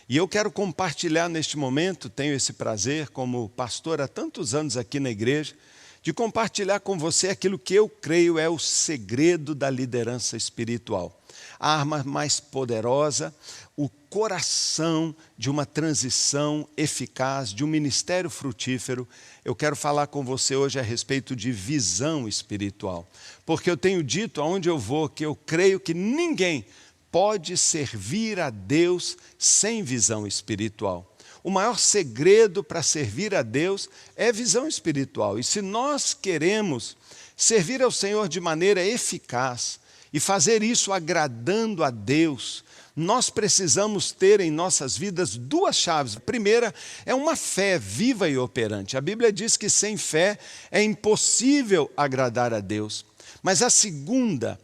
E eu quero compartilhar neste momento, tenho esse prazer, como pastor há tantos anos aqui na igreja, de compartilhar com você aquilo que eu creio é o segredo da liderança espiritual. A arma mais poderosa, o coração de uma transição eficaz, de um ministério frutífero. Eu quero falar com você hoje a respeito de visão espiritual. Porque eu tenho dito aonde eu vou que eu creio que ninguém pode servir a Deus sem visão espiritual. O maior segredo para servir a Deus é visão espiritual. E se nós queremos servir ao Senhor de maneira eficaz e fazer isso agradando a Deus, nós precisamos ter em nossas vidas duas chaves. A primeira é uma fé viva e operante. A Bíblia diz que sem fé é impossível agradar a Deus. Mas a segunda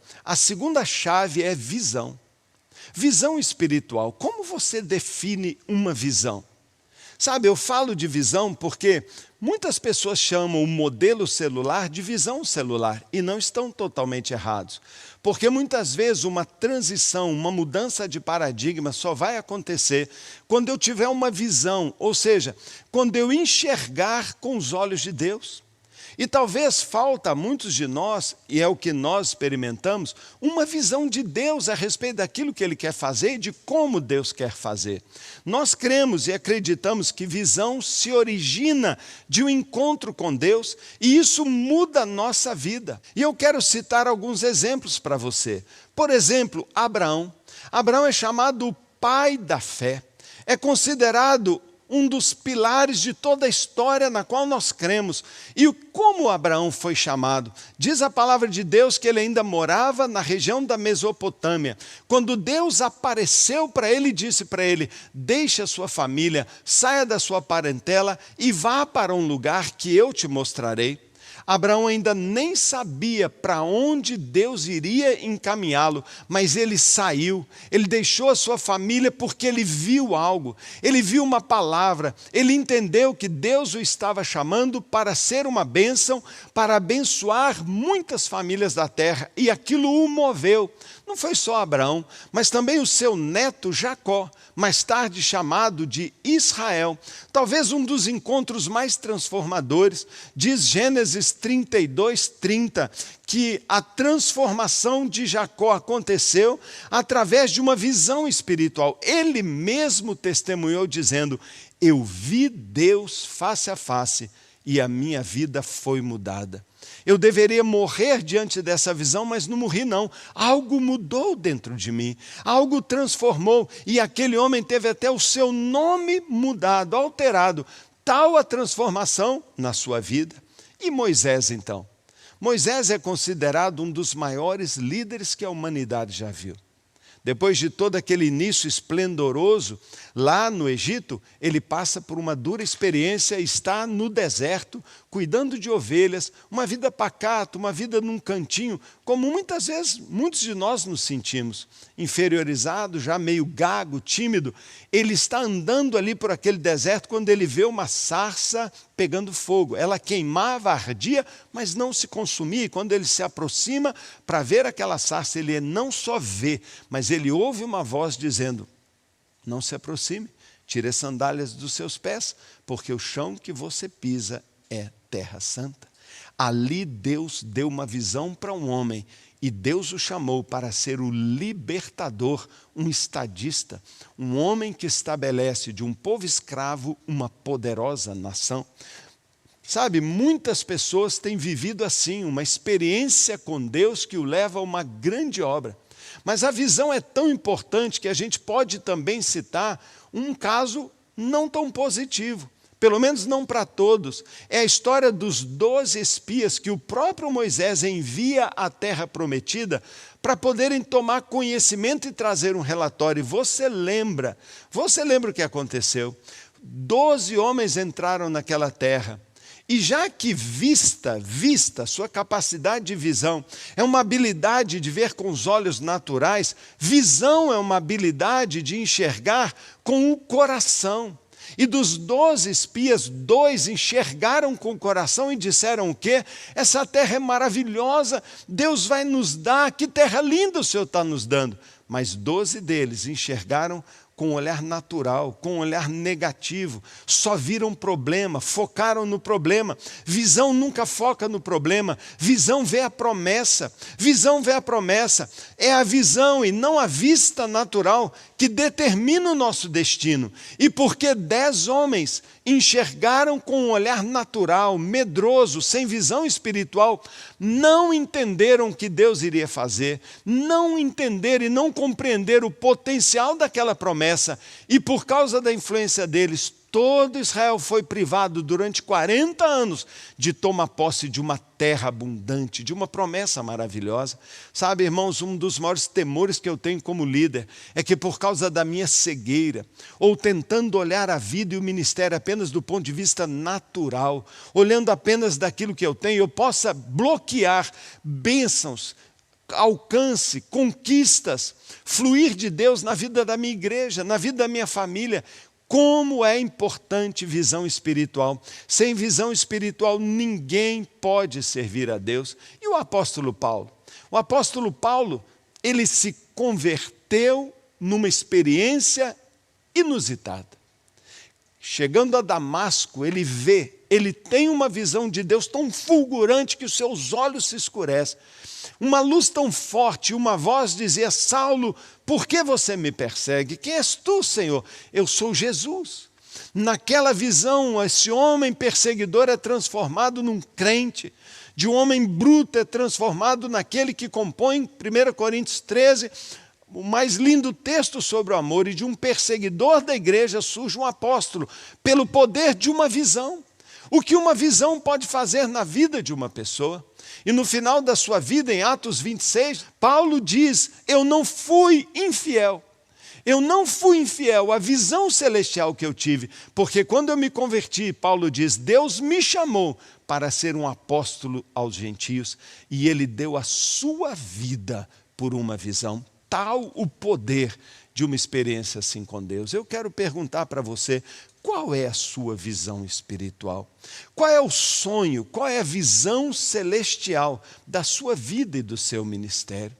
chave é visão. Visão espiritual. Como você define uma visão? Sabe, eu falo de visão porque muitas pessoas chamam o modelo celular de visão celular e não estão totalmente errados. Porque muitas vezes uma transição, uma mudança de paradigma só vai acontecer quando eu tiver uma visão, ou seja, quando eu enxergar com os olhos de Deus. E talvez falta a muitos de nós, e é o que nós experimentamos, uma visão de Deus a respeito daquilo que Ele quer fazer e de como Deus quer fazer. Nós cremos e acreditamos que visão se origina de um encontro com Deus e isso muda a nossa vida. E eu quero citar alguns exemplos para você. Por exemplo, Abraão. Abraão é chamado o pai da fé. É considerado um dos pilares de toda a história na qual nós cremos. E como Abraão foi chamado? Diz a palavra de Deus que ele ainda morava na região da Mesopotâmia. Quando Deus apareceu para ele e disse para ele, deixe a sua família, saia da sua parentela e vá para um lugar que eu te mostrarei. Abraão ainda nem sabia para onde Deus iria encaminhá-lo, mas ele saiu, ele deixou a sua família porque ele viu algo, ele viu uma palavra, ele entendeu que Deus o estava chamando para ser uma bênção, para abençoar muitas famílias da terra, e aquilo o moveu. Não foi só Abraão, mas também o seu neto Jacó, mais tarde chamado de Israel. Talvez um dos encontros mais transformadores. Diz Gênesis 32:30, que a transformação de Jacó aconteceu através de uma visão espiritual. Ele mesmo testemunhou dizendo, eu vi Deus face a face e a minha vida foi mudada. Eu deveria morrer diante dessa visão, mas não morri não. Algo mudou dentro de mim, algo transformou, e aquele homem teve até o seu nome mudado, alterado. Tal a transformação na sua vida. E Moisés então? Moisés é considerado um dos maiores líderes que a humanidade já viu. Depois de todo aquele início esplendoroso, lá no Egito, ele passa por uma dura experiência, está no deserto, cuidando de ovelhas, uma vida pacata, uma vida num cantinho, como muitas vezes, muitos de nós nos sentimos, inferiorizado, já meio gago, tímido. Ele está andando ali por aquele deserto quando ele vê uma sarça pegando fogo. Ela queimava, ardia, mas não se consumia. E quando ele se aproxima para ver aquela sarça, ele não só vê, mas ele ouve uma voz dizendo, não se aproxime, tire as sandálias dos seus pés, porque o chão que você pisa é terra santa. Ali Deus deu uma visão para um homem e Deus o chamou para ser o libertador, um estadista, um homem que estabelece de um povo escravo uma poderosa nação. Sabe, muitas pessoas têm vivido assim, uma experiência com Deus que o leva a uma grande obra. Mas a visão é tão importante que a gente pode também citar um caso não tão positivo. Pelo menos não para todos. É a história dos 12 espias que o próprio Moisés envia à terra prometida para poderem tomar conhecimento e trazer um relatório. E você lembra o que aconteceu? 12 homens entraram naquela terra. E já que vista, sua capacidade de visão é uma habilidade de ver com os olhos naturais, visão é uma habilidade de enxergar com o coração. E dos 12 espias, 2 enxergaram com o coração e disseram o quê? Essa terra é maravilhosa, Deus vai nos dar, que terra linda o Senhor está nos dando. Mas 12 deles enxergaram com um olhar natural, com um olhar negativo, só viram problema, focaram no problema. Visão nunca foca no problema, visão vê a promessa. Visão vê a promessa. É a visão e não a vista natural que determina o nosso destino. E porque 10 homens enxergaram com um olhar natural, medroso, sem visão espiritual, não entenderam o que Deus iria fazer, não entenderam e não compreenderam o potencial daquela promessa, e por causa da influência deles, todo Israel foi privado durante 40 anos de tomar posse de uma terra abundante, de uma promessa maravilhosa. Sabe, irmãos, um dos maiores temores que eu tenho como líder é que por causa da minha cegueira, ou tentando olhar a vida e o ministério apenas do ponto de vista natural, olhando apenas daquilo que eu tenho, eu possa bloquear bênçãos, alcance, conquistas, fluir de Deus na vida da minha igreja, na vida da minha família. Como é importante visão espiritual. Sem visão espiritual, ninguém pode servir a Deus. E o apóstolo Paulo? O apóstolo Paulo, ele se converteu numa experiência inusitada. Chegando a Damasco, ele tem uma visão de Deus tão fulgurante que os seus olhos se escurecem. Uma luz tão forte, uma voz dizia: Saulo, por que você me persegue? Quem és tu, Senhor? Eu sou Jesus. Naquela visão, esse homem perseguidor é transformado num crente. De um homem bruto é transformado naquele que compõe, 1 Coríntios 13, o mais lindo texto sobre o amor. E de um perseguidor da igreja surge um apóstolo, pelo poder de uma visão. O que uma visão pode fazer na vida de uma pessoa. E no final da sua vida, em Atos 26, Paulo diz: eu não fui infiel. Eu não fui infiel à visão celestial que eu tive, porque quando eu me converti, Paulo diz, Deus me chamou para ser um apóstolo aos gentios, e ele deu a sua vida por uma visão. Tal o poder de uma experiência assim com Deus. Eu quero perguntar para você, qual é a sua visão espiritual? Qual é o sonho, qual é a visão celestial da sua vida e do seu ministério?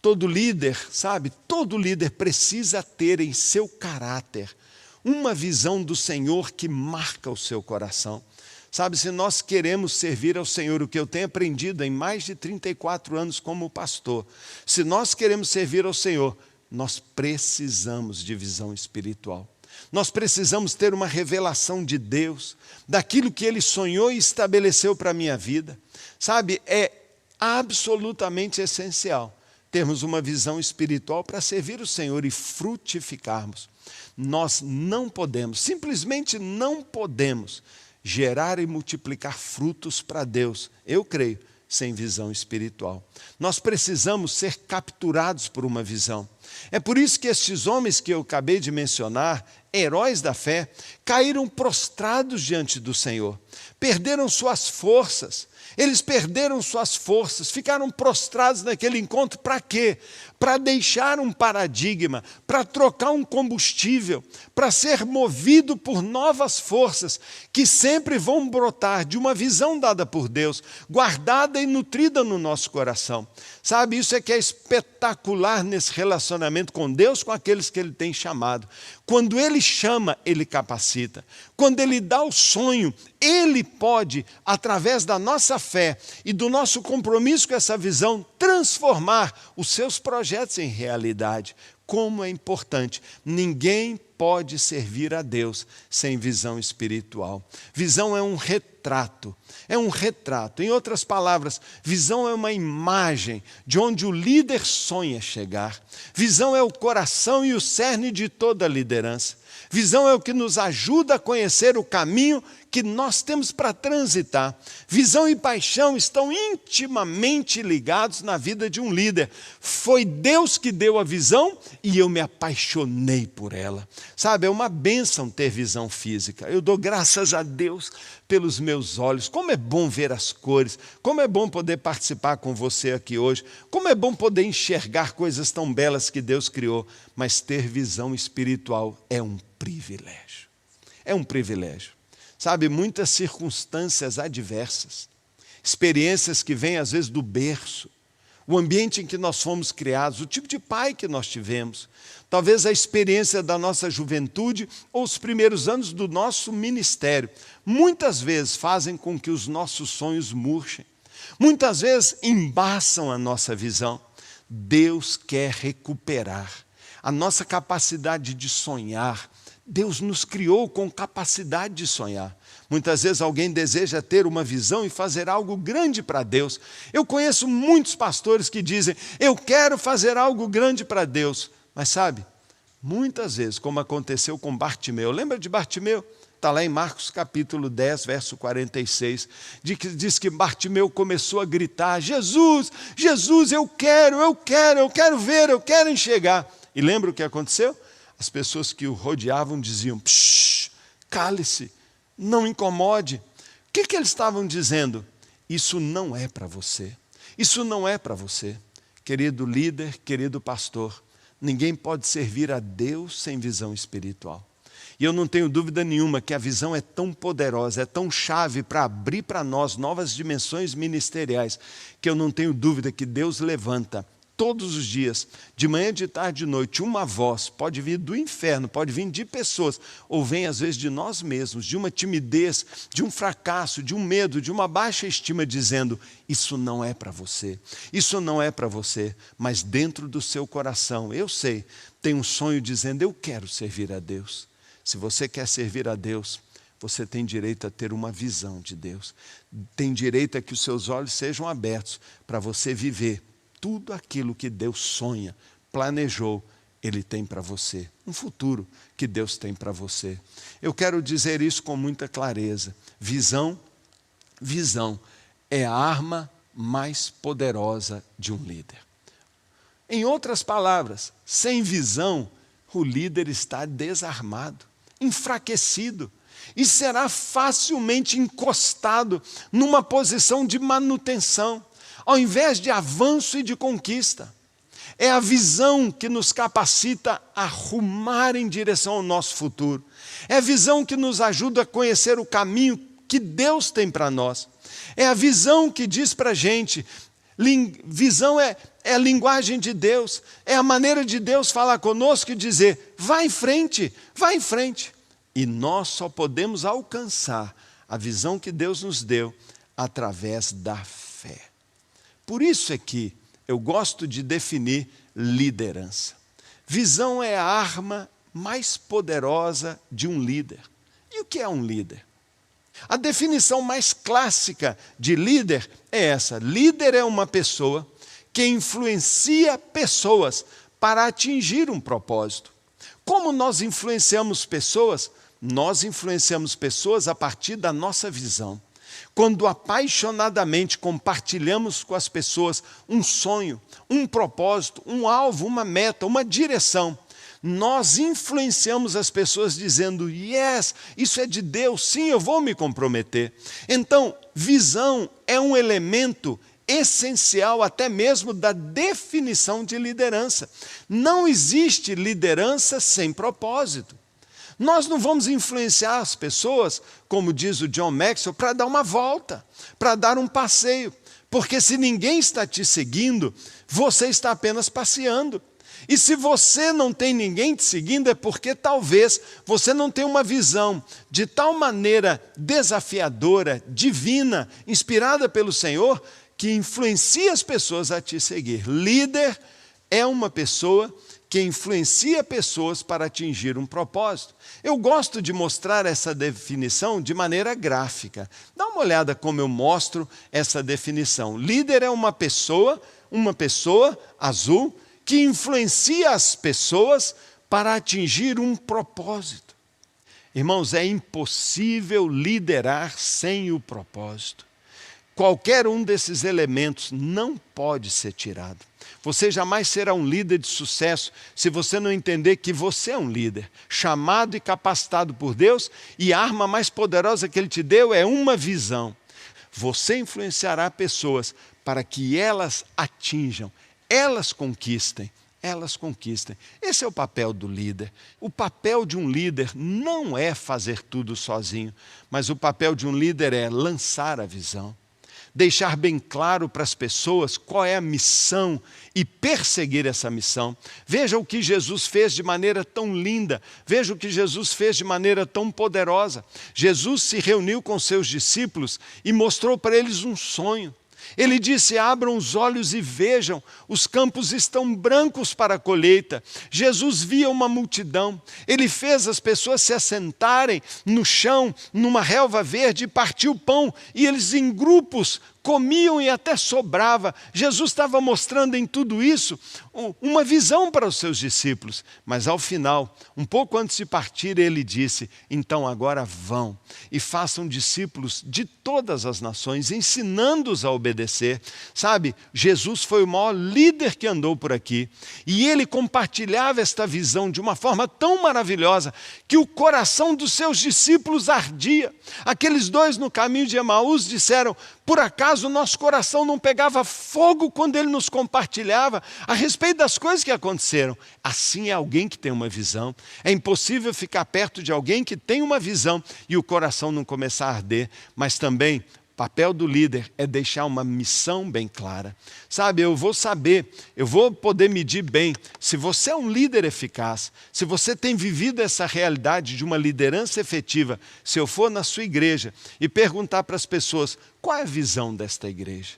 Todo líder, sabe, todo líder precisa ter em seu caráter uma visão do Senhor que marca o seu coração. Sabe, se nós queremos servir ao Senhor, o que eu tenho aprendido em mais de 34 anos como pastor, se nós queremos servir ao Senhor, nós precisamos de visão espiritual. Nós precisamos ter uma revelação de Deus, daquilo que Ele sonhou e estabeleceu para a minha vida. Sabe, é absolutamente essencial termos uma visão espiritual para servir o Senhor e frutificarmos. Nós não podemos, simplesmente não podemos gerar e multiplicar frutos para Deus, eu creio, sem visão espiritual. Nós precisamos ser capturados por uma visão. É por isso que estes homens que eu acabei de mencionar, heróis da fé, caíram prostrados diante do Senhor, perderam suas forças. Eles perderam suas forças, ficaram prostrados naquele encontro. Para quê? Para deixar um paradigma, para trocar um combustível, para ser movido por novas forças que sempre vão brotar de uma visão dada por Deus, guardada e nutrida no nosso coração. Sabe, isso é que é espetacular nesse relacionamento com Deus, com aqueles que Ele tem chamado. Quando Ele chama, Ele capacita. Quando Ele dá o sonho, Ele pode, através da nossa fé e do nosso compromisso com essa visão, transformar os seus projetos em realidade. Como é importante, ninguém pode servir a Deus sem visão espiritual. Visão é um retrato, Em outras palavras, visão é uma imagem de onde o líder sonha chegar. Visão é o coração e o cerne de toda liderança. Visão é o que nos ajuda a conhecer o caminho que nós temos para transitar. Visão e paixão estão intimamente ligados na vida de um líder. Foi Deus que deu a visão e eu me apaixonei por ela. Sabe, é uma bênção ter visão física. Eu dou graças a Deus pelos meus olhos. Como é bom ver as cores. Como é bom poder participar com você aqui hoje. Como é bom poder enxergar coisas tão belas que Deus criou. Mas ter visão espiritual é um privilégio. É um privilégio. Sabe, muitas circunstâncias adversas, experiências que vêm às vezes do berço, o ambiente em que nós fomos criados, o tipo de pai que nós tivemos, talvez a experiência da nossa juventude ou os primeiros anos do nosso ministério, muitas vezes fazem com que os nossos sonhos murchem, muitas vezes embaçam a nossa visão. Deus quer recuperar a nossa capacidade de sonhar. Deus nos criou com capacidade de sonhar. Muitas vezes alguém deseja ter uma visão e fazer algo grande para Deus. Eu conheço muitos pastores que dizem, eu quero fazer algo grande para Deus. Mas sabe, muitas vezes, como aconteceu com Bartimeu, lembra de Bartimeu? Está lá em Marcos capítulo 10, verso 46, diz que Bartimeu começou a gritar, Jesus, Jesus, eu quero ver, eu quero enxergar. E lembra o que aconteceu? As pessoas que o rodeavam diziam, cale-se, não incomode. O que eles estavam dizendo? Isso não é para você. Isso não é para você. Querido líder, querido pastor, ninguém pode servir a Deus sem visão espiritual. E eu não tenho dúvida nenhuma que a visão é tão poderosa, é tão chave para abrir para nós novas dimensões ministeriais, que eu não tenho dúvida que Deus levanta todos os dias, de manhã, de tarde, de noite, uma voz, pode vir do inferno, pode vir de pessoas, ou vem às vezes de nós mesmos, de uma timidez, de um fracasso, de um medo, de uma baixa estima, dizendo, isso não é para você, isso não é para você, mas dentro do seu coração, eu sei, tem um sonho dizendo, eu quero servir a Deus. Se você quer servir a Deus, você tem direito a ter uma visão de Deus, tem direito a que os seus olhos sejam abertos para você viver tudo aquilo que Deus sonha, planejou, Ele tem para você. Um futuro que Deus tem para você. Eu quero dizer isso com muita clareza. Visão é a arma mais poderosa de um líder. Em outras palavras, sem visão, o líder está desarmado, enfraquecido e será facilmente encostado numa posição de manutenção, ao invés de avanço e de conquista. É a visão que nos capacita a rumar em direção ao nosso futuro. É a visão que nos ajuda a conhecer o caminho que Deus tem para nós. É a visão que diz para a gente, visão é a linguagem de Deus, é a maneira de Deus falar conosco e dizer, vá em frente, vá em frente. E nós só podemos alcançar a visão que Deus nos deu através da fé. Por isso é que eu gosto de definir liderança. Visão é a arma mais poderosa de um líder. E o que é um líder? A definição mais clássica de líder é essa. Líder é uma pessoa que influencia pessoas para atingir um propósito. Como nós influenciamos pessoas? Nós influenciamos pessoas a partir da nossa visão. Quando apaixonadamente compartilhamos com as pessoas um sonho, um propósito, um alvo, uma meta, uma direção, nós influenciamos as pessoas dizendo, yes, isso é de Deus, sim, eu vou me comprometer. Então, visão é um elemento essencial até mesmo da definição de liderança. Não existe liderança sem propósito. Nós não vamos influenciar as pessoas, como diz o John Maxwell, para dar uma volta, para dar um passeio. Porque se ninguém está te seguindo, você está apenas passeando. E se você não tem ninguém te seguindo, é porque talvez você não tenha uma visão de tal maneira desafiadora, divina, inspirada pelo Senhor, que influencia as pessoas a te seguir. Líder é uma pessoa que influencia pessoas para atingir um propósito. Eu gosto de mostrar essa definição de maneira gráfica. Dá uma olhada como eu mostro essa definição. Líder é uma pessoa azul, que influencia as pessoas para atingir um propósito. Irmãos, é impossível liderar sem o propósito. Qualquer um desses elementos não pode ser tirado. Você jamais será um líder de sucesso se você não entender que você é um líder, chamado e capacitado por Deus, e a arma mais poderosa que Ele te deu é uma visão. Você influenciará pessoas para que elas atinjam, elas conquistem. Esse é o papel do líder. O papel de um líder não é fazer tudo sozinho, mas o papel de um líder é lançar a visão. deixar bem claro para as pessoas qual é a missão e perseguir essa missão. Veja o que Jesus fez de maneira tão linda, veja o que Jesus fez de maneira tão poderosa. Jesus se reuniu com seus discípulos e mostrou para eles um sonho. Ele disse: abram os olhos e vejam, os campos estão brancos para a colheita. Jesus via uma multidão, ele fez as pessoas se assentarem no chão, numa relva verde, e partiu pão, e eles em grupos comiam e até sobrava. Jesus estava mostrando em tudo isso uma visão para os seus discípulos. Mas ao final, um pouco antes de partir, ele disse: então agora vão e façam discípulos de todas as nações, ensinando-os a obedecer. Sabe, Jesus foi o maior líder que andou por aqui, e ele compartilhava esta visão de uma forma tão maravilhosa que o coração dos seus discípulos ardia. Aqueles dois no caminho de Emaús disseram: por acaso o nosso coração não pegava fogo quando ele nos compartilhava a respeito das coisas que aconteceram? Assim é alguém que tem uma visão. É impossível ficar perto de alguém que tem uma visão e o coração não começar a arder. Mas também, o papel do líder é deixar uma missão bem clara. Sabe, eu vou saber, eu vou poder medir bem se você é um líder eficaz, se você tem vivido essa realidade de uma liderança efetiva. Se eu for na sua igreja e perguntar para as pessoas: qual é a visão desta igreja?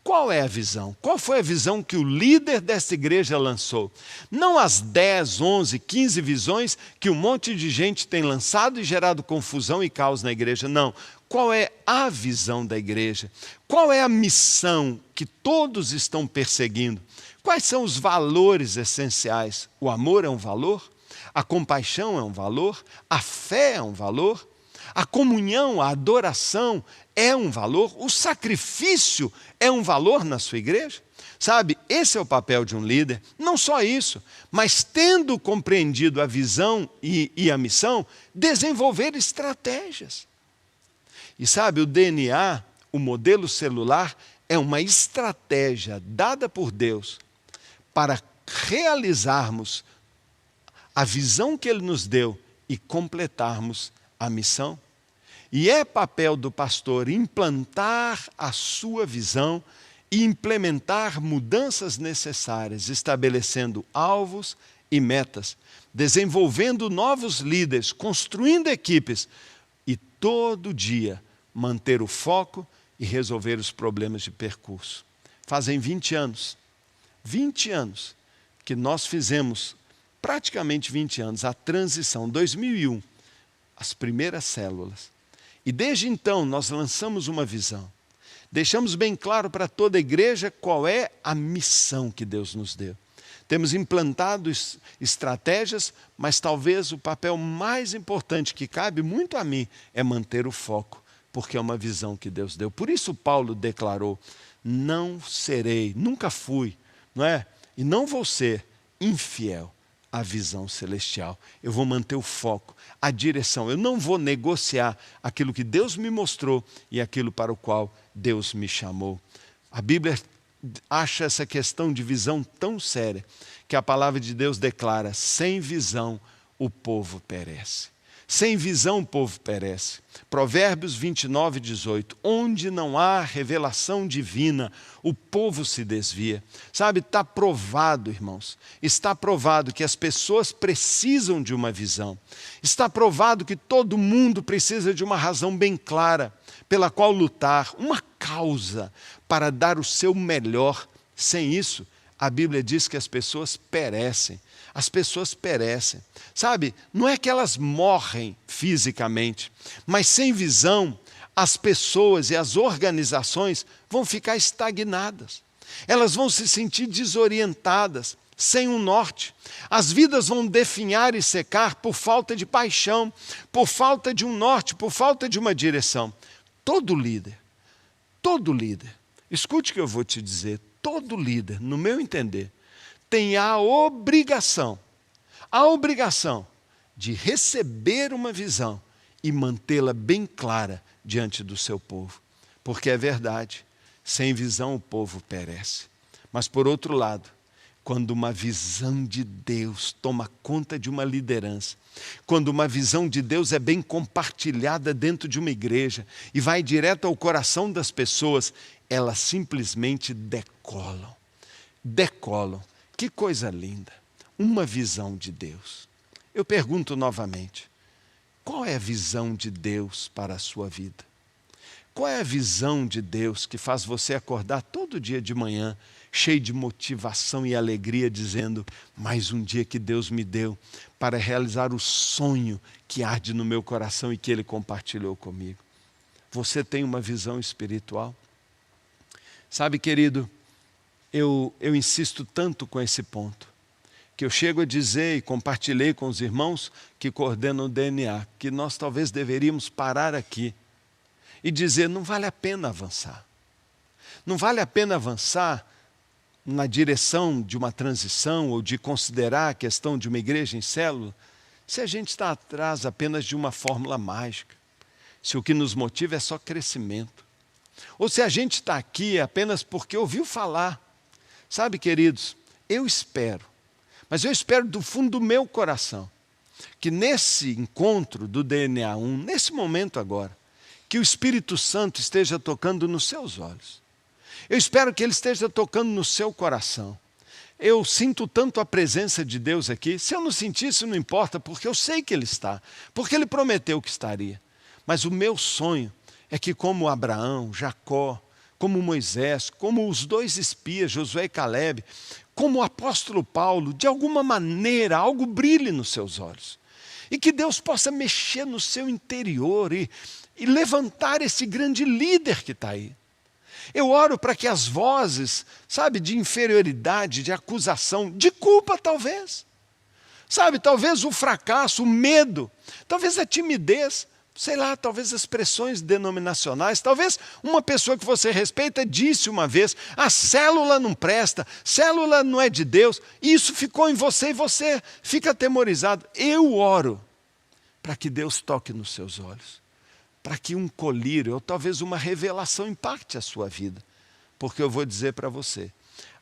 Qual é a visão? Qual foi a visão que o líder desta igreja lançou? Não as 10, 11, 15 visões que um monte de gente tem lançado e gerado confusão e caos na igreja. Não. Qual é a visão da igreja? Qual é a missão que todos estão perseguindo? Quais são os valores essenciais? O amor é um valor? A compaixão é um valor? A fé é um valor? A comunhão, a adoração é um valor? O sacrifício é um valor na sua igreja? Sabe, esse é o papel de um líder. Não só isso, mas tendo compreendido a visão e a missão, desenvolver estratégias. E sabe, o DNA, o modelo celular, é uma estratégia dada por Deus para realizarmos a visão que Ele nos deu e completarmos a missão. E é papel do pastor implantar a sua visão e implementar mudanças necessárias, estabelecendo alvos e metas, desenvolvendo novos líderes, construindo equipes e todo dia manter o foco e resolver os problemas de percurso. Fazem 20 anos que nós fizemos, praticamente 20 anos, a transição, 2001, as primeiras células. E desde então nós lançamos uma visão. Deixamos bem claro para toda a igreja qual é a missão que Deus nos deu. Temos implantado estratégias, mas talvez o papel mais importante que cabe muito a mim é manter o foco, porque é uma visão que Deus deu. Por isso Paulo declarou: não serei, nunca fui, não é? E não vou ser infiel à visão celestial. Eu vou manter o foco, a direção. Eu não vou negociar aquilo que Deus me mostrou e aquilo para o qual Deus me chamou. A Bíblia acha essa questão de visão tão séria que a palavra de Deus declara: sem visão o povo perece. Sem visão o povo perece. Provérbios 29, 18. Onde não há revelação divina, o povo se desvia. Sabe, está provado, irmãos. Está provado que as pessoas precisam de uma visão. Está provado que todo mundo precisa de uma razão bem clara pela qual lutar, uma causa para dar o seu melhor. Sem isso, a Bíblia diz que as pessoas perecem. As pessoas perecem. Sabe, não é que elas morrem fisicamente, mas sem visão, as pessoas e as organizações vão ficar estagnadas. Elas vão se sentir desorientadas, sem um norte. As vidas vão definhar e secar por falta de paixão, por falta de um norte, por falta de uma direção. Todo líder, escute o que eu vou te dizer, todo líder, no meu entender, tem a obrigação de receber uma visão e mantê-la bem clara diante do seu povo. Porque é verdade, sem visão o povo perece. Mas por outro lado, Quando uma visão de Deus toma conta de uma liderança, quando uma visão de Deus é bem compartilhada dentro de uma igreja e vai direto ao coração das pessoas, elas simplesmente decolam. Decolam. Que coisa linda. Uma visão de Deus. Eu pergunto novamente, qual é a visão de Deus para a sua vida? Qual é a visão de Deus que faz você acordar todo dia de manhã, cheio de motivação e alegria, dizendo, mais um dia que Deus me deu para realizar o sonho que arde no meu coração e que Ele compartilhou comigo? Você tem uma visão espiritual? Sabe, querido, eu insisto tanto com esse ponto, que eu chego a dizer e compartilhei com os irmãos que coordenam o DNA, que nós talvez deveríamos parar aqui e dizer, não vale a pena avançar. Não vale a pena avançar na direção de uma transição ou de considerar a questão de uma igreja em célula, se a gente está atrás apenas de uma fórmula mágica, se o que nos motiva é só crescimento, ou se a gente está aqui apenas porque ouviu falar. Sabe, queridos, eu espero, mas eu espero do fundo do meu coração, que nesse encontro do DNA 1, nesse momento agora, que o Espírito Santo esteja tocando nos seus olhos. Eu espero que Ele esteja tocando no seu coração. Eu sinto tanto a presença de Deus aqui. Se eu não sentisse, não importa, porque eu sei que Ele está. Porque Ele prometeu que estaria. Mas o meu sonho é que como Abraão, Jacó, como Moisés, como os dois espias, Josué e Caleb, como o apóstolo Paulo, de alguma maneira algo brilhe nos seus olhos. E que Deus possa mexer no seu interior e levantar esse grande líder que está aí. Eu oro para que as vozes, sabe, de inferioridade, de acusação, de culpa talvez, sabe, talvez o fracasso, o medo, talvez a timidez, sei lá, talvez as pressões denominacionais, talvez uma pessoa que você respeita disse uma vez, a célula não presta, célula não é de Deus, e isso ficou em você e você fica atemorizado. Eu oro para que Deus toque nos seus olhos, para que um colírio, ou talvez uma revelação impacte a sua vida. Porque eu vou dizer para você,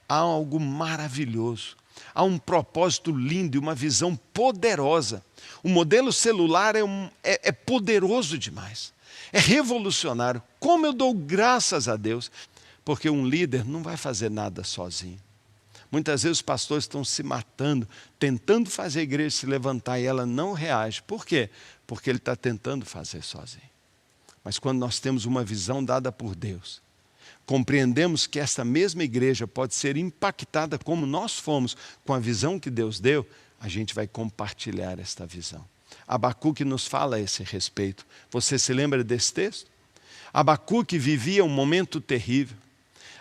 há algo maravilhoso, há um propósito lindo e uma visão poderosa. O modelo celular é poderoso demais, é revolucionário. Como eu dou graças a Deus, porque um líder não vai fazer nada sozinho. Muitas vezes os pastores estão se matando, tentando fazer a igreja se levantar e ela não reage. Por quê? Porque ele está tentando fazer sozinho. Mas quando nós temos uma visão dada por Deus, compreendemos que esta mesma igreja pode ser impactada como nós fomos com a visão que Deus deu, a gente vai compartilhar esta visão. Abacuque nos fala a esse respeito. Você se lembra desse texto? Abacuque vivia um momento terrível.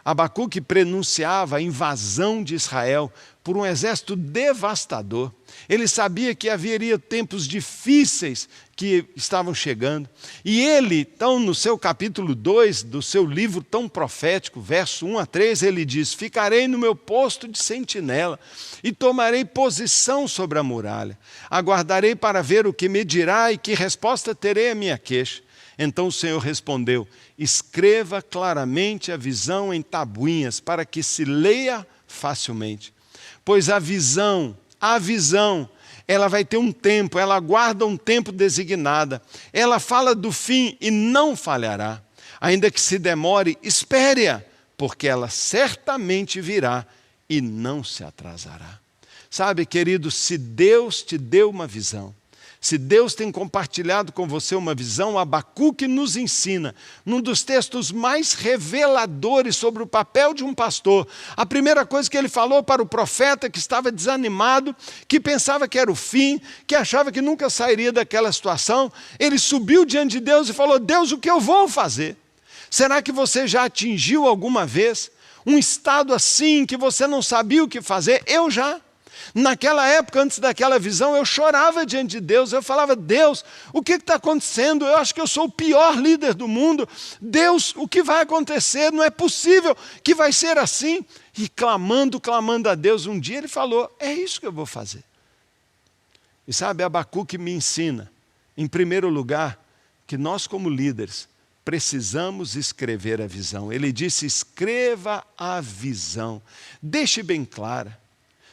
Abacuque prenunciava a invasão de Israel por um exército devastador. Ele sabia que haveria tempos difíceis que estavam chegando. E ele, então, no seu capítulo 2 do seu livro tão profético, verso 1 a 3, ele diz, ficarei no meu posto de sentinela e tomarei posição sobre a muralha. Aguardarei para ver o que me dirá e que resposta terei à minha queixa. Então o Senhor respondeu, escreva claramente a visão em tabuinhas, para que se leia facilmente. Pois a visão, ela vai ter um tempo, ela aguarda um tempo designado. Ela fala do fim e não falhará. Ainda que se demore, espere-a, porque ela certamente virá e não se atrasará. Sabe, querido, se Deus te deu uma visão, se Deus tem compartilhado com você uma visão, Abacuque nos ensina, num dos textos mais reveladores sobre o papel de um pastor. A primeira coisa que ele falou para o profeta que estava desanimado, que pensava que era o fim, que achava que nunca sairia daquela situação, ele subiu diante de Deus e falou, Deus, o que eu vou fazer? Será que você já atingiu alguma vez um estado assim que você não sabia o que fazer? Eu já. Naquela época, antes daquela visão, eu chorava diante de Deus, eu falava, Deus, o que está acontecendo? Eu acho que eu sou o pior líder do mundo. Deus, o que vai acontecer? Não é possível que vai ser assim. E clamando a Deus, um dia ele falou, é isso que eu vou fazer. E sabe, Abacuque me ensina, em primeiro lugar, que nós como líderes precisamos escrever a visão. Ele disse, escreva a visão, deixe bem clara.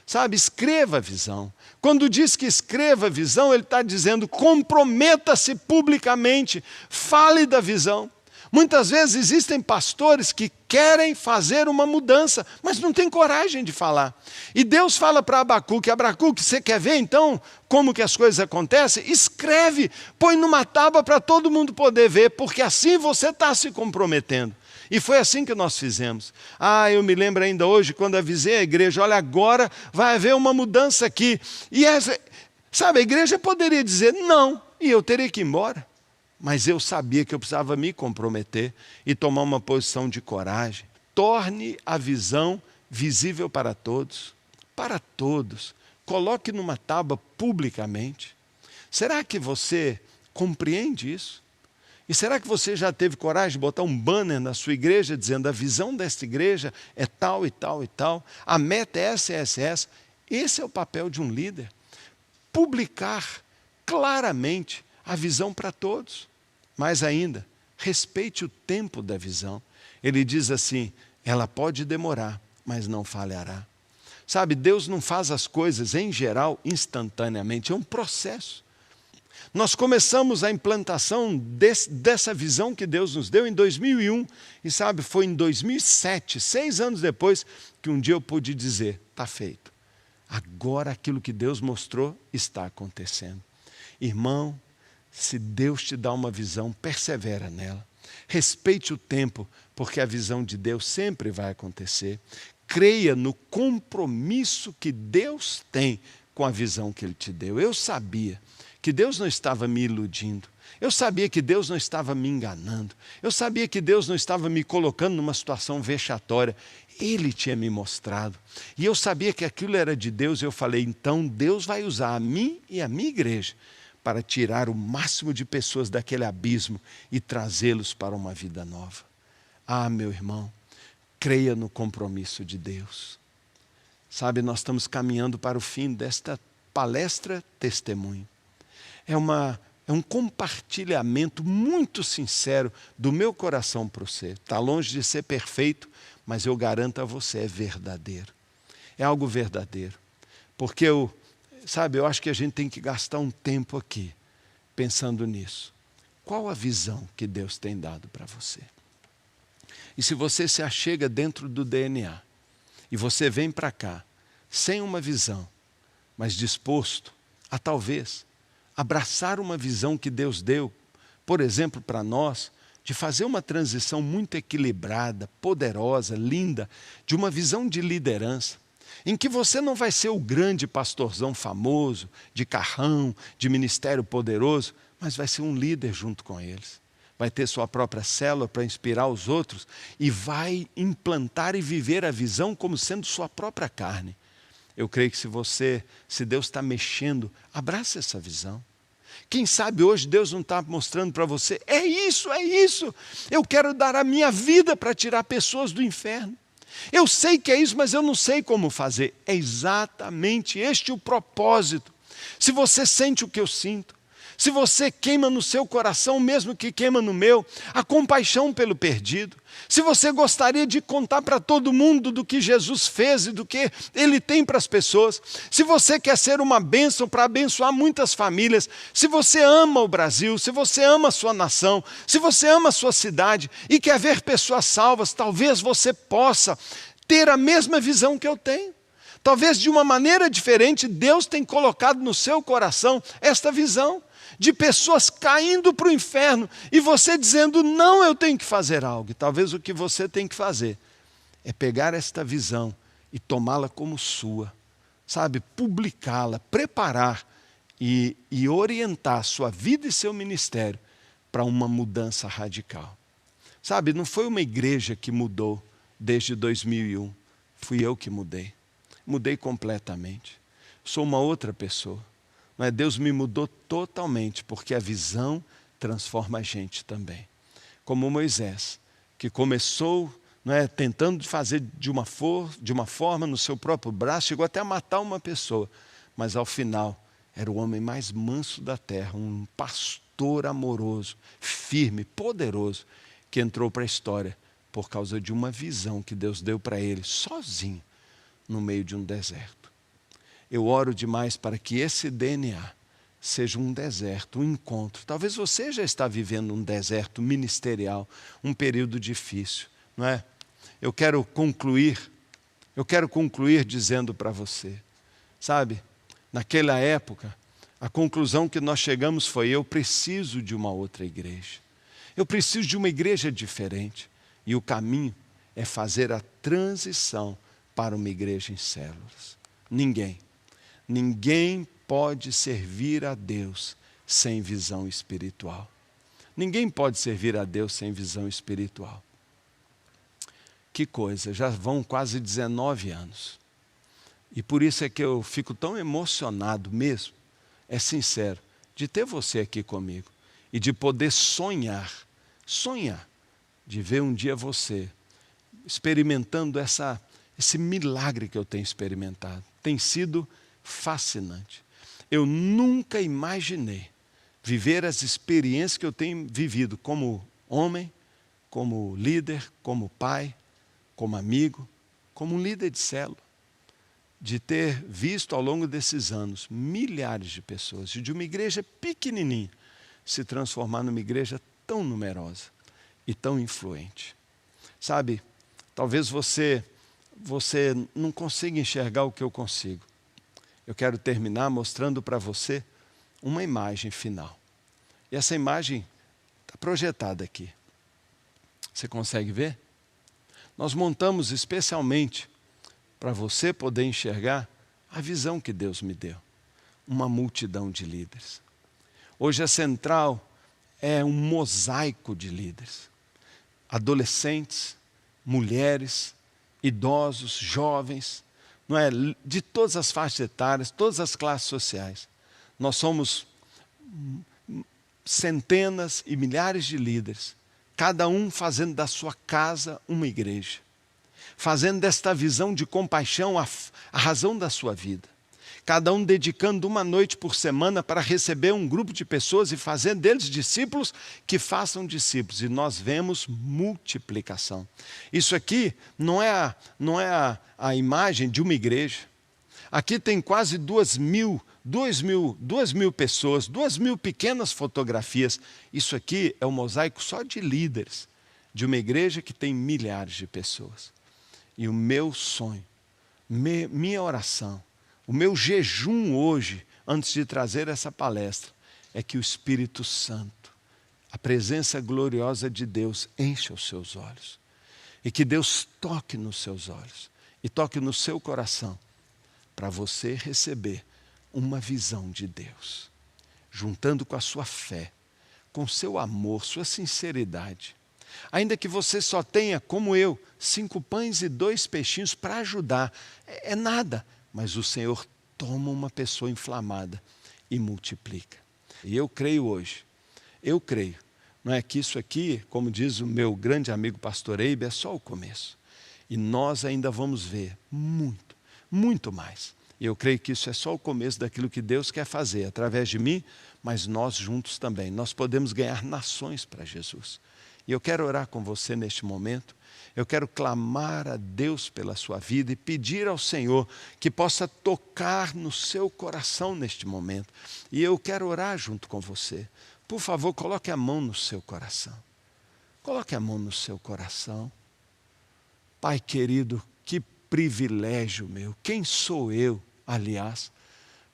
Sabe, escreva a visão. Quando diz que escreva a visão, ele está dizendo, comprometa-se publicamente, fale da visão. Muitas vezes existem pastores que querem fazer uma mudança, mas não têm coragem de falar. E Deus fala para Abacuque, Abacuque, você quer ver então como que as coisas acontecem? Escreve, põe numa tábua para todo mundo poder ver, porque assim você está se comprometendo. E foi assim que nós fizemos. Eu me lembro ainda hoje, quando avisei a igreja, olha, agora vai haver uma mudança aqui. E sabe, a igreja poderia dizer não, e eu teria que ir embora. Mas eu sabia que eu precisava me comprometer e tomar uma posição de coragem. Torne a visão visível para todos. Para todos. Coloque numa tábua publicamente. Será que você compreende isso? E será que você já teve coragem de botar um banner na sua igreja dizendo a visão desta igreja é tal e tal e tal, a meta é essa e essa e essa? Esse é o papel de um líder. Publicar claramente a visão para todos. Mais ainda, respeite o tempo da visão. Ele diz assim, ela pode demorar, mas não falhará. Sabe, Deus não faz as coisas, em geral, instantaneamente, é um processo. Nós começamos a implantação dessa visão que Deus nos deu em 2001. E sabe, foi em 2007, 6 anos depois, que um dia eu pude dizer, está feito. Agora aquilo que Deus mostrou está acontecendo. Irmão, se Deus te dá uma visão, persevera nela. Respeite o tempo, porque a visão de Deus sempre vai acontecer. Creia no compromisso que Deus tem com a visão que Ele te deu. Eu sabia que Deus não estava me iludindo. Eu sabia que Deus não estava me enganando. Eu sabia que Deus não estava me colocando numa situação vexatória. Ele tinha me mostrado. E eu sabia que aquilo era de Deus. Eu falei, então Deus vai usar a mim e a minha igreja para tirar o máximo de pessoas daquele abismo e trazê-los para uma vida nova. Meu irmão, creia no compromisso de Deus. Sabe, nós estamos caminhando para o fim desta palestra testemunho. É um compartilhamento muito sincero do meu coração para você. Está longe de ser perfeito, mas eu garanto a você, é verdadeiro. É algo verdadeiro. Porque eu acho que a gente tem que gastar um tempo aqui, pensando nisso. Qual a visão que Deus tem dado para você? E se você se achega dentro do DNA, e você vem para cá, sem uma visão, mas disposto a talvez abraçar uma visão que Deus deu, por exemplo, para nós, de fazer uma transição muito equilibrada, poderosa, linda, de uma visão de liderança, em que você não vai ser o grande pastorzão famoso, de carrão, de ministério poderoso, mas vai ser um líder junto com eles. Vai ter sua própria célula para inspirar os outros e vai implantar e viver a visão como sendo sua própria carne. Eu creio que se Deus está mexendo, abraça essa visão. Quem sabe hoje Deus não está mostrando para você, é isso, eu quero dar a minha vida para tirar pessoas do inferno. Eu sei que é isso, mas eu não sei como fazer. É exatamente este o propósito. Se você sente o que eu sinto, se você queima no seu coração, mesmo que queima no meu, a compaixão pelo perdido, se você gostaria de contar para todo mundo do que Jesus fez e do que Ele tem para as pessoas, se você quer ser uma bênção para abençoar muitas famílias, se você ama o Brasil, se você ama a sua nação, se você ama a sua cidade e quer ver pessoas salvas, talvez você possa ter a mesma visão que eu tenho. Talvez de uma maneira diferente, Deus tem colocado no seu coração esta visão de pessoas caindo para o inferno e você dizendo, não, eu tenho que fazer algo. E talvez o que você tem que fazer é pegar esta visão e tomá-la como sua, sabe, publicá-la, preparar e orientar sua vida e seu ministério para uma mudança radical. Sabe, não foi uma igreja que mudou desde 2001, fui eu que mudei. Mudei completamente. Sou uma outra pessoa. Mas Deus me mudou totalmente, porque a visão transforma a gente também. Como Moisés, que começou tentando fazer de uma forma no seu próprio braço, chegou até a matar uma pessoa, mas ao final era o homem mais manso da terra, um pastor amoroso, firme, poderoso, que entrou para a história por causa de uma visão que Deus deu para ele, sozinho, no meio de um deserto. eu oro demais para que esse DNA seja um deserto, um encontro. Talvez você já está vivendo um deserto ministerial, um período difícil, não é? Eu quero concluir dizendo para você, sabe, naquela época, a conclusão que nós chegamos foi: eu preciso de uma outra igreja. Eu preciso de uma igreja diferente. E o caminho é fazer a transição para uma igreja em células. Ninguém pode servir a Deus sem visão espiritual. Ninguém pode servir a Deus sem visão espiritual. Que coisa, já vão quase 19 anos. E por isso é que eu fico tão emocionado mesmo, é sincero, de ter você aqui comigo e de poder sonhar, de ver um dia você experimentando esse milagre que eu tenho experimentado. Tem sido fascinante. Eu nunca imaginei viver as experiências que eu tenho vivido como homem, como líder, como pai, como amigo, como um líder de célula. De ter visto ao longo desses anos milhares de pessoas, de uma igreja pequenininha, se transformar numa igreja tão numerosa e tão influente. Sabe, talvez você não consiga enxergar o que eu consigo. Eu quero terminar mostrando para você uma imagem final. E essa imagem está projetada aqui. Você consegue ver? Nós montamos especialmente para você poder enxergar a visão que Deus me deu. Uma multidão de líderes. Hoje a central é um mosaico de líderes. Adolescentes, mulheres, idosos, jovens, não é? De todas as faixas etárias, todas as classes sociais. Nós somos centenas e milhares de líderes, cada um fazendo da sua casa uma igreja. Fazendo desta visão de compaixão a razão da sua vida. Cada um dedicando uma noite por semana para receber um grupo de pessoas e fazer deles discípulos que façam discípulos. E nós vemos multiplicação. Isso aqui não é a imagem de uma igreja. Aqui tem quase 2 mil pessoas, 2 mil pequenas fotografias. Isso aqui é um mosaico só de líderes, de uma igreja que tem milhares de pessoas. E o meu sonho, minha oração, o meu jejum hoje, antes de trazer essa palestra, é que o Espírito Santo, a presença gloriosa de Deus, encha os seus olhos. E que Deus toque nos seus olhos e toque no seu coração, para você receber uma visão de Deus, juntando com a sua fé, com seu amor, sua sinceridade. Ainda que você só tenha, como eu, 5 pães e 2 peixinhos para ajudar, é nada. Mas o Senhor toma uma pessoa inflamada e multiplica. E eu creio hoje, não é que isso aqui, como diz o meu grande amigo pastor Eibe, é só o começo. E nós ainda vamos ver muito, muito mais. E eu creio que isso é só o começo daquilo que Deus quer fazer, através de mim, mas nós juntos também. Nós podemos ganhar nações para Jesus. E eu quero orar com você neste momento. Eu quero clamar a Deus pela sua vida e pedir ao Senhor que possa tocar no seu coração neste momento. E eu quero orar junto com você. Por favor, coloque a mão no seu coração. Coloque a mão no seu coração. Pai querido, que privilégio meu. Quem sou eu, aliás,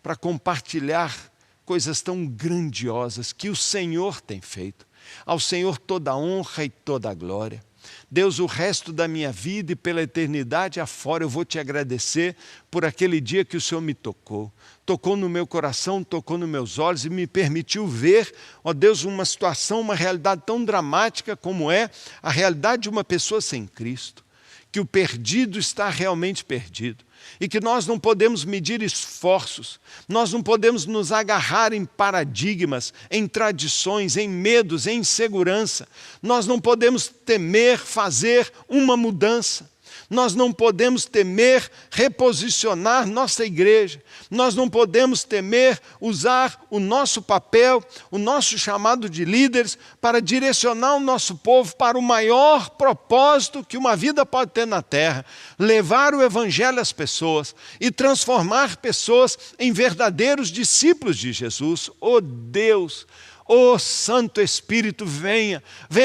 para compartilhar coisas tão grandiosas que o Senhor tem feito. Ao Senhor toda a honra e toda a glória. Deus, o resto da minha vida e pela eternidade afora eu vou te agradecer por aquele dia que o Senhor me tocou. Tocou no meu coração, tocou nos meus olhos e me permitiu ver, ó Deus, uma situação, uma realidade tão dramática como é a realidade de uma pessoa sem Cristo. Que o perdido está realmente perdido. E que nós não podemos medir esforços, nós não podemos nos agarrar em paradigmas, em tradições, em medos, em insegurança. Nós não podemos temer fazer uma mudança. Nós não podemos temer reposicionar nossa igreja. Nós não podemos temer usar o nosso papel, o nosso chamado de líderes, para direcionar o nosso povo para o maior propósito que uma vida pode ter na terra: levar o evangelho às pessoas e transformar pessoas em verdadeiros discípulos de Jesus. Oh Deus, oh Santo Espírito, venha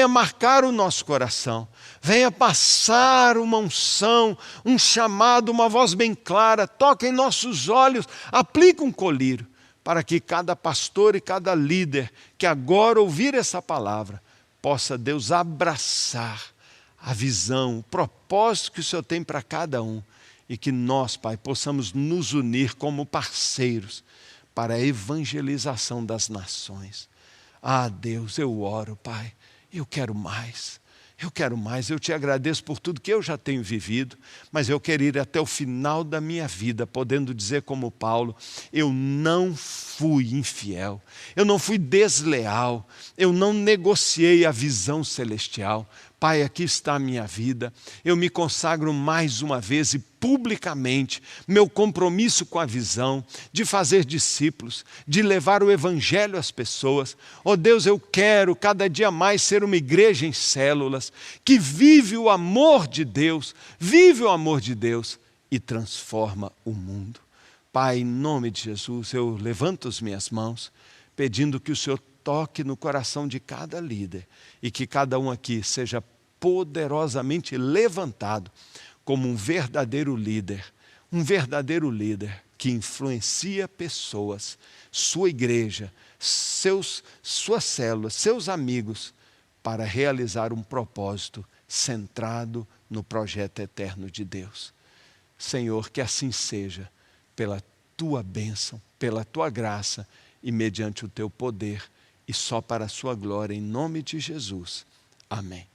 marcar o nosso coração, venha passar uma unção, um chamado, uma voz bem clara, toque em nossos olhos, aplique um colírio, para que cada pastor e cada líder que agora ouvir essa palavra, possa, Deus, abraçar a visão, o propósito que o Senhor tem para cada um, e que nós, Pai, possamos nos unir como parceiros para a evangelização das nações. Ah, Deus, eu oro, Pai, eu quero mais. Eu te agradeço por tudo que eu já tenho vivido, mas eu quero ir até o final da minha vida, podendo dizer como Paulo: eu não fui infiel, eu não fui desleal, eu não negociei a visão celestial. Pai, aqui está a minha vida, eu me consagro mais uma vez e publicamente, meu compromisso com a visão de fazer discípulos, de levar o evangelho às pessoas. Oh Deus, eu quero cada dia mais ser uma igreja em células, que vive o amor de Deus e transforma o mundo. Pai, em nome de Jesus, eu levanto as minhas mãos, pedindo que o Senhor toque no coração de cada líder e que cada um aqui seja poderosamente levantado como um verdadeiro líder que influencia pessoas, sua igreja, suas células, seus amigos, para realizar um propósito centrado no projeto eterno de Deus. Senhor, que assim seja, pela tua bênção, pela tua graça e mediante o teu poder, e só para a sua glória, em nome de Jesus. Amém.